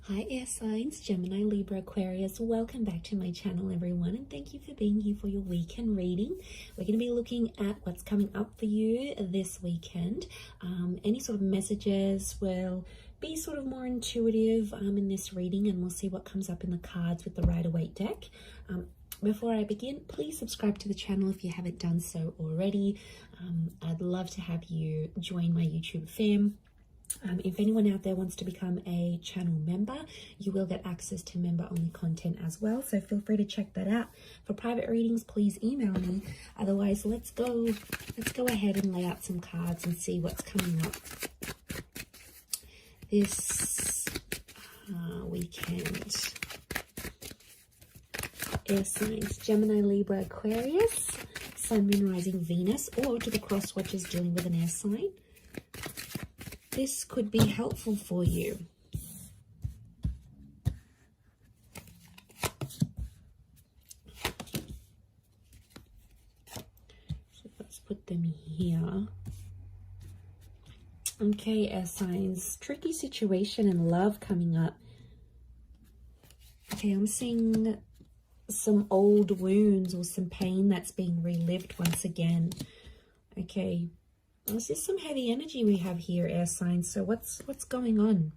Hi air signs, Gemini, Libra, Aquarius. Welcome back to my channel, everyone, and thank you for being here for your weekend reading. We're going to be looking at what's coming up for you this weekend. Any sort of messages will be sort of more intuitive in this reading, and we'll see what comes up in the cards with the Rider-Waite deck. Before I begin, please subscribe to the channel if you haven't done so already. I'd love to have you join my YouTube fam. If anyone out there wants to become a channel member, you will get access to member-only content as well. So feel free to check that out. For private readings, please email me. Otherwise, let's go ahead and lay out some cards and see what's coming up this weekend. Air signs, Gemini, Libra, Aquarius, Sun, Moon, Rising, Venus, or to the cross watchers dealing with an air sign. This could be helpful for you. So let's put them here. Okay, air signs. Tricky situation in love coming up. Okay, I'm seeing some old wounds or some pain that's being relived once again. Okay. This is some heavy energy we have here, air signs. So what's going on?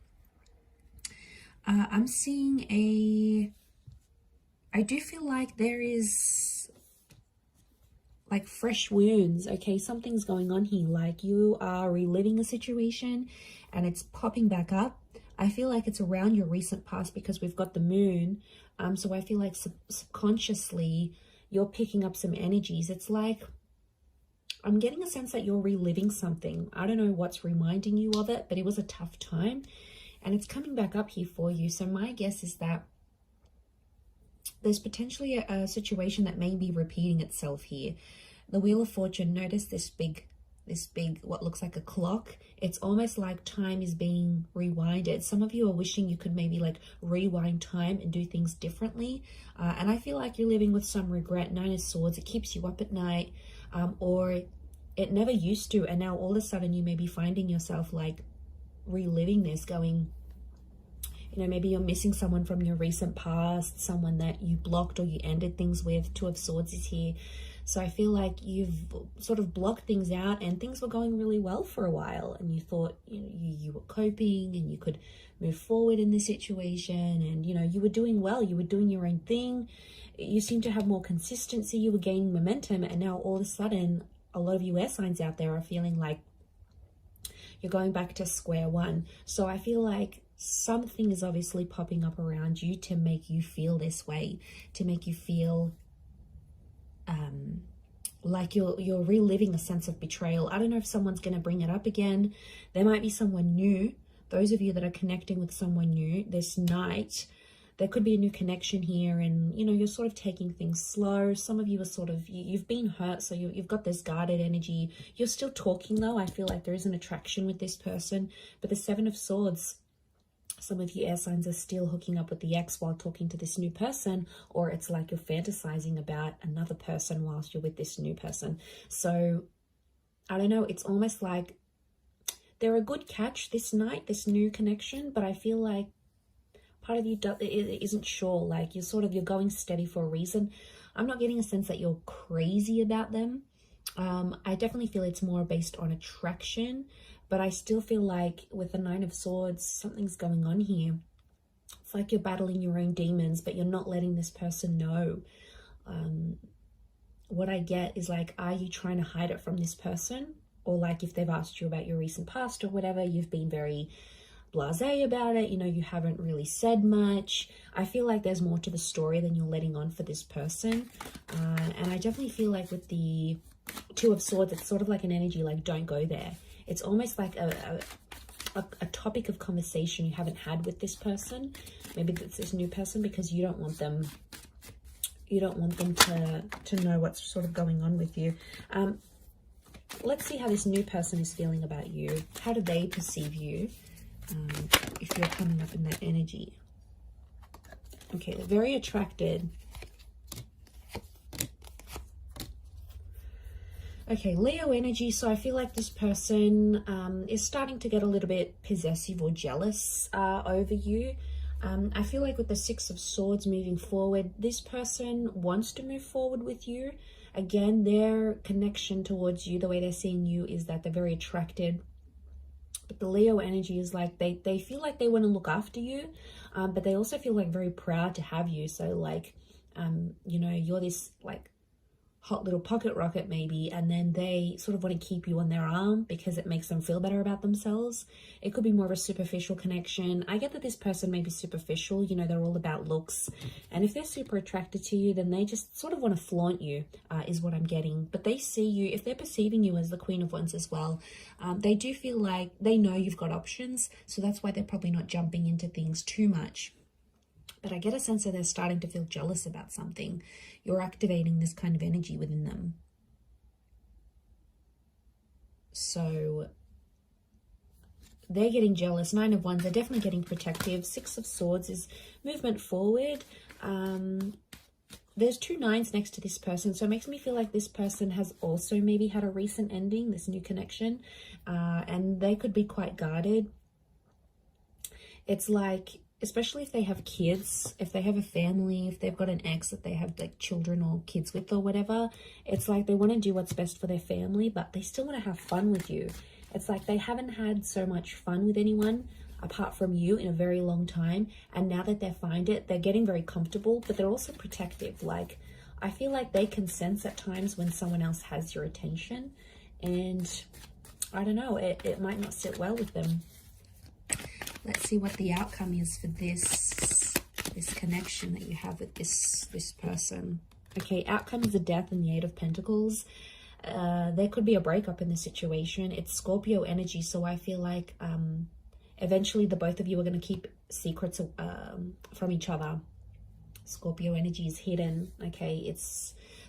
I'm seeing I do feel like there is like fresh wounds. Okay, something's going on here. Like you are reliving a situation and it's popping back up. I feel like it's around your recent past because we've got the moon. So I feel like subconsciously you're picking up some energies. It's like I'm getting a sense that you're reliving something. I don't know what's reminding you of it, but it was a tough time and it's coming back up here for you. So my guess is that there's potentially a situation that may be repeating itself here. The Wheel of Fortune, notice this big, what looks like a clock. It's almost like time is being rewinded. Some of you are wishing you could maybe like rewind time and do things differently. And I feel like you're living with some regret. Nine of Swords, it keeps you up at night. Or it never used to, and now all of a sudden you may be finding yourself like reliving this, going, you know, maybe you're missing someone from your recent past, someone that you blocked or you ended things with. Two of Swords is here. So I feel like you've sort of blocked things out and things were going really well for a while and you thought, you know, you were coping and you could move forward in this situation and, you know, you were doing well, you were doing your own thing. You seem to have more consistency, you were gaining momentum, and now all of a sudden a lot of you air signs out there are feeling like you're going back to square one. So I feel like something is obviously popping up around you to make you feel this way, to make you feel like you're reliving a sense of betrayal. I don't know if someone's going to bring it up again. There might be someone new. Those of you that are connecting with someone new this night, there could be a new connection here, and you know, you're sort of taking things slow. Some of you are sort of, you've been hurt, so you've got this guarded energy. You're still talking though. I feel like there is an attraction with this person, but the Seven of Swords, some of you air signs are still hooking up with the ex while talking to this new person, or it's like you're fantasizing about another person whilst you're with this new person. So I don't know, it's almost like they're a good catch this night, this new connection, but I feel like part of you isn't sure, like you're going steady for a reason. I'm not getting a sense that you're crazy about them. I definitely feel it's more based on attraction, but I still feel like with the Nine of Swords, something's going on here. It's like you're battling your own demons, but you're not letting this person know. What I get is like, are you trying to hide it from this person? Or like if they've asked you about your recent past or whatever, you've been very blasé about it, you know, you haven't really said much. I feel like there's more to the story than you're letting on for this person. And I definitely feel like with the Two of Swords, it's sort of like an energy like, don't go there. It's almost like a topic of conversation you haven't had with this person. Maybe it's this new person, because you don't want them to know what's sort of going on with you. Let's see how this new person is feeling about you. How do they perceive you? If you're coming up in that energy. Okay, they're very attracted. Okay, Leo energy. So I feel like this person is starting to get a little bit possessive or jealous over you. I feel like with the Six of Swords moving forward, this person wants to move forward with you. Again, their connection towards you, the way they're seeing you, is that they're very attracted. But the Leo energy is like they feel like they want to look after you, but they also feel like very proud to have you. So like, you know, you're this like hot little pocket rocket maybe, and then they sort of want to keep you on their arm because it makes them feel better about themselves. It could be more of a superficial connection. I get that this person may be superficial, you know, they're all about looks, and if they're super attracted to you, then they just sort of want to flaunt you, is what I'm getting. But they see you, if they're perceiving you as the Queen of Wands as well, they do feel like they know you've got options, so that's why they're probably not jumping into things too much. But I get a sense that they're starting to feel jealous about something. You're activating this kind of energy within them. So they're getting jealous. Nine of Wands, they're definitely getting protective. Six of Swords is movement forward. There's two nines next to this person, so it makes me feel like this person has also maybe had a recent ending, this new connection, and they could be quite guarded. It's like, especially if they have kids, if they have a family, if they've got an ex that they have like children or kids with or whatever, it's like they want to do what's best for their family, but they still want to have fun with you. It's like they haven't had so much fun with anyone apart from you in a very long time, and now that they find it, they're getting very comfortable, but they're also protective. Like, I feel like they can sense at times when someone else has your attention, and I don't know, it might not sit well with them. Let's see what the outcome is for this connection that you have with this person. Okay, outcome is the Death and the Eight of Pentacles. There could be a breakup in this situation. It's Scorpio energy, so I feel like eventually the both of you are going to keep secrets from each other. Scorpio energy is hidden. Okay,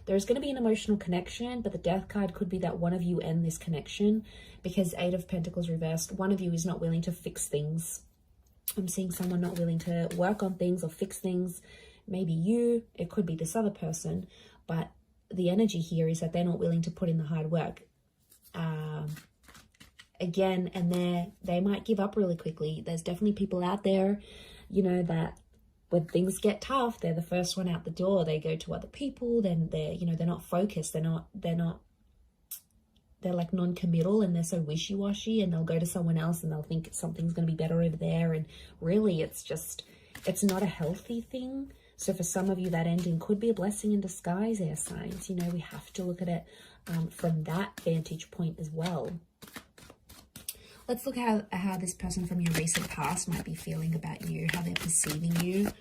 there's going to be an emotional connection, but the Death card could be that one of you end this connection, because Eight of Pentacles reversed, one of you is not willing to fix things. I'm seeing someone not willing to work on things or fix things. Maybe you, it could be this other person, but the energy here is that they're not willing to put in the hard work. Again, and they might give up really quickly. There's definitely people out there, you know, that when things get tough, they're the first one out the door. They go to other people, then they're not focused. They're like non-committal, and they're so wishy-washy, and they'll go to someone else and they'll think something's going to be better over there. And really it's not a healthy thing. So for some of you, that ending could be a blessing in disguise, air signs. You know, we have to look at it from that vantage point as well. Let's look at how this person from your recent past might be feeling about you, how they're perceiving you.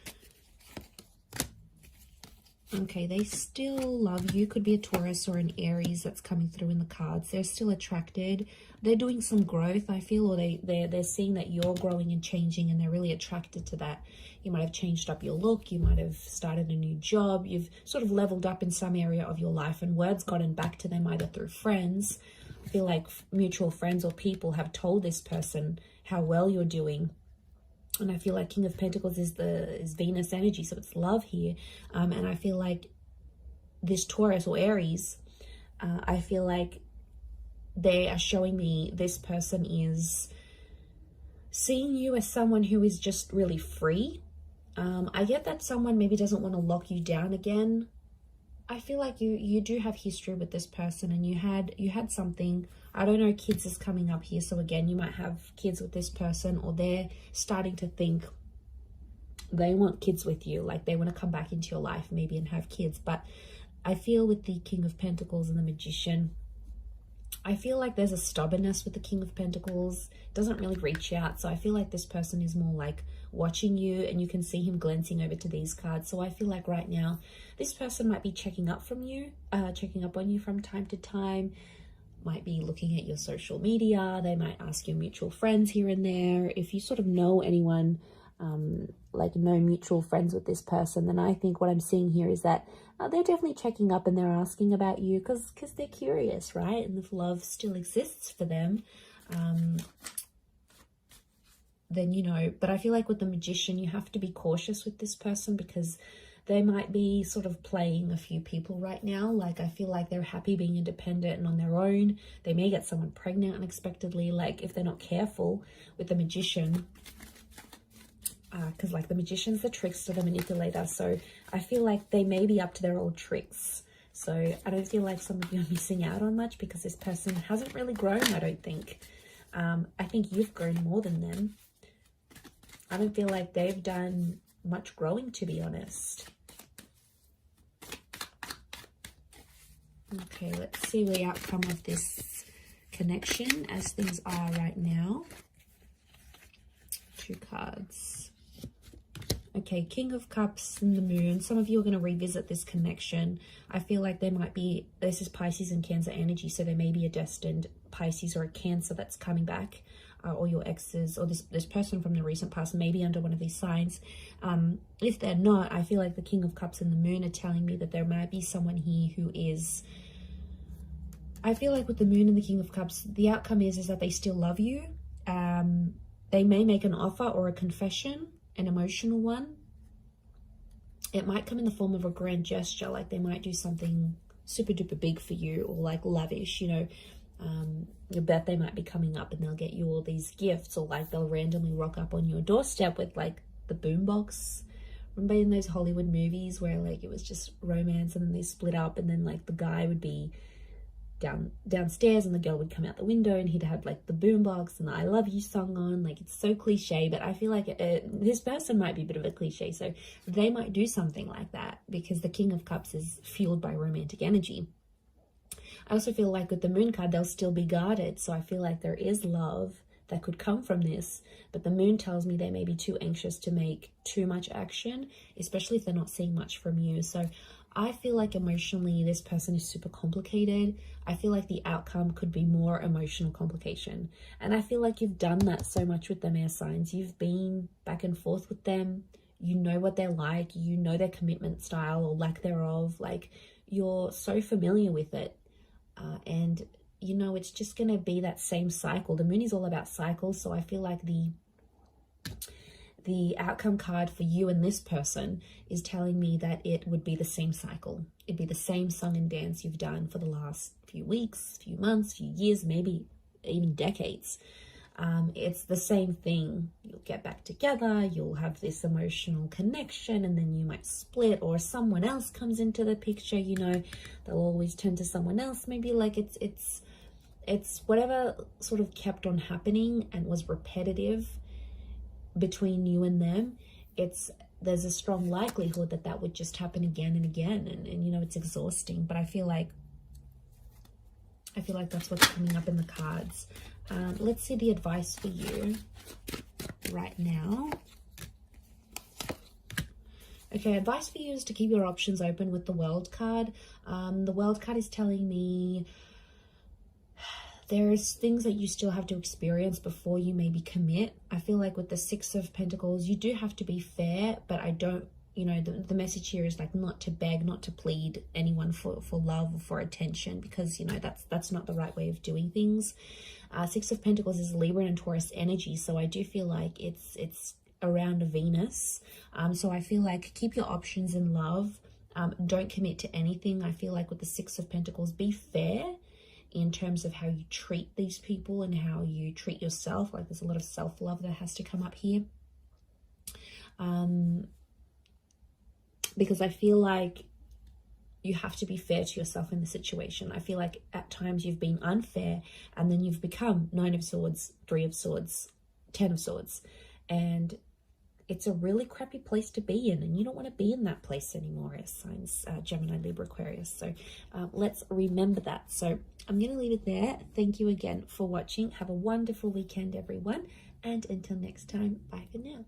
Okay, they still love you. Could be a Taurus or an Aries that's coming through in the cards. They're still attracted. They're doing some growth, I feel, or they're seeing that you're growing and changing, and they're really attracted to that. You might have changed up your look. You might have started a new job. You've sort of leveled up in some area of your life, and word's gotten back to them either through friends. I feel like mutual friends or people have told this person how well you're doing. And I feel like King of Pentacles is Venus energy, so it's love here. And I feel like this Taurus or Aries, I feel like they are showing me this person is seeing you as someone who is just really free. I get that someone maybe doesn't want to lock you down again. I feel like you do have history with this person, and you had something. I don't know, kids is coming up here, so again, you might have kids with this person, or they're starting to think they want kids with you, like they want to come back into your life maybe and have kids. But I feel with the King of Pentacles and the Magician, I feel like there's a stubbornness with the King of Pentacles. It doesn't really reach out, so I feel like this person is more like watching you, and you can see him glancing over to these cards. So I feel like right now this person might be checking up on you from time to time, might be looking at your social media. They might ask your mutual friends here and there. If you sort of know anyone, like no mutual friends with this person, then I think what I'm seeing here is that they're definitely checking up, and they're asking about you because they're curious, right? And if love still exists for them, then, you know, but I feel like with the Magician, you have to be cautious with this person because they might be sort of playing a few people right now. Like, I feel like they're happy being independent and on their own. They may get someone pregnant unexpectedly, like if they're not careful with the Magician. because like the Magician's the trickster, the manipulator. So I feel like they may be up to their old tricks. So I don't feel like some of you are missing out on much because this person hasn't really grown, I don't think. I think you've grown more than them. I don't feel like they've done much growing, to be honest. Okay, let's see the outcome of this connection as things are right now. 2 cards. Okay, King of Cups and the Moon. Some of you are going to revisit this connection. I feel like there might be, this is Pisces and Cancer energy, so there may be a destined Pisces or a Cancer that's coming back, or your exes, or this person from the recent past may be under one of these signs. If they're not, I feel like the King of Cups and the Moon are telling me that there might be someone here who is, I feel like with the Moon and the King of Cups, the outcome is that they still love you. They may make an offer or a confession, an emotional one. It might come in the form of a grand gesture, like they might do something super duper big for you, or like lavish, you know. Your birthday might be coming up and they'll get you all these gifts, or like they'll randomly rock up on your doorstep with like the boombox. Remember in those Hollywood movies where like it was just romance and then they split up, and then like the guy would be downstairs and the girl would come out the window and he'd have like the boombox and the I love you song on. Like, it's so cliche, but I feel like this person might be a bit of a cliche, so they might do something like that because the King of Cups is fueled by romantic energy. I also feel like with the Moon card, they'll still be guarded, so I feel like there is love that could come from this, but the Moon tells me they may be too anxious to make too much action, especially if they're not seeing much from you. So I feel like emotionally this person is super complicated. I feel like the outcome could be more emotional complication. And I feel like you've done that so much with them, air signs. You've been back and forth with them. You know what they're like. You know their commitment style or lack thereof. Like, you're so familiar with it. And, you know, it's just going to be that same cycle. The Moon is all about cycles. So I feel like the outcome card for you and this person is telling me that it would be the same cycle. It'd be the same song and dance you've done for the last few weeks, few months, few years, maybe even decades. It's the same thing. You'll get back together, you'll have this emotional connection, and then you might split, or someone else comes into the picture. You know, they'll always turn to someone else. Maybe like it's whatever sort of kept on happening and was repetitive between you and them. There's a strong likelihood that that would just happen again and again, and you know, it's exhausting. But I feel like that's what's coming up in the cards. Let's see the advice for you right now. Okay, advice for you is to keep your options open with the World card. The World card is telling me there's things that you still have to experience before you maybe commit. I feel like with the Six of Pentacles, you do have to be fair, but I don't, you know, the message here is like not to beg, not to plead anyone for love or for attention, because, you know, that's not the right way of doing things. Six of Pentacles is Libra and Taurus energy, so I do feel like it's around Venus. So I feel like keep your options in love. Don't commit to anything. I feel like with the Six of Pentacles, be fair in terms of how you treat these people and how you treat yourself. Like, there's a lot of self-love that has to come up here. Because I feel like you have to be fair to yourself in the situation. I feel like at times you've been unfair, and then you've become Nine of Swords, Three of Swords, Ten of Swords. And it's a really crappy place to be in, and you don't want to be in that place anymore, as signs Gemini, Libra, Aquarius. So let's remember that. So I'm going to leave it there. Thank you again for watching. Have a wonderful weekend, everyone. And until next time, bye for now.